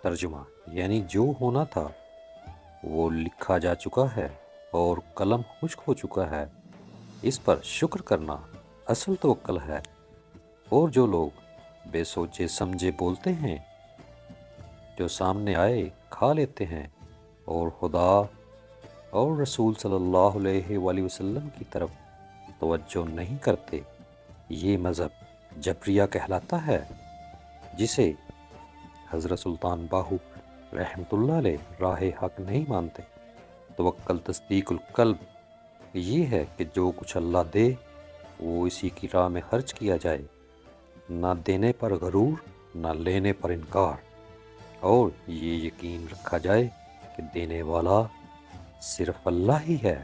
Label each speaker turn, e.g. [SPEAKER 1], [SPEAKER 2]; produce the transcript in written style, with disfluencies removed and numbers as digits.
[SPEAKER 1] ترجمہ یعنی جو ہونا تھا وہ لکھا جا چکا ہے اور قلم خشک ہو چکا ہے، اس پر شکر کرنا اصل توکل ہے۔ اور جو لوگ بے سوچے سمجھے بولتے ہیں، جو سامنے آئے کھا لیتے ہیں اور خدا اور رسول صلی اللہ علیہ وآلہ وسلم کی طرف توجہ نہیں کرتے، یہ مذہب جبریہ کہلاتا ہے، جسے حضرت سلطان باہو رحمۃ اللہ علیہ راہ حق نہیں مانتے۔ توکل تصدیق القلب یہ ہے کہ جو کچھ اللہ دے وہ اسی کی راہ میں خرچ کیا جائے، نہ دینے پر غرور، نہ لینے پر انکار، اور یہ یقین رکھا جائے کہ دینے والا صرف اللہ ہی ہے۔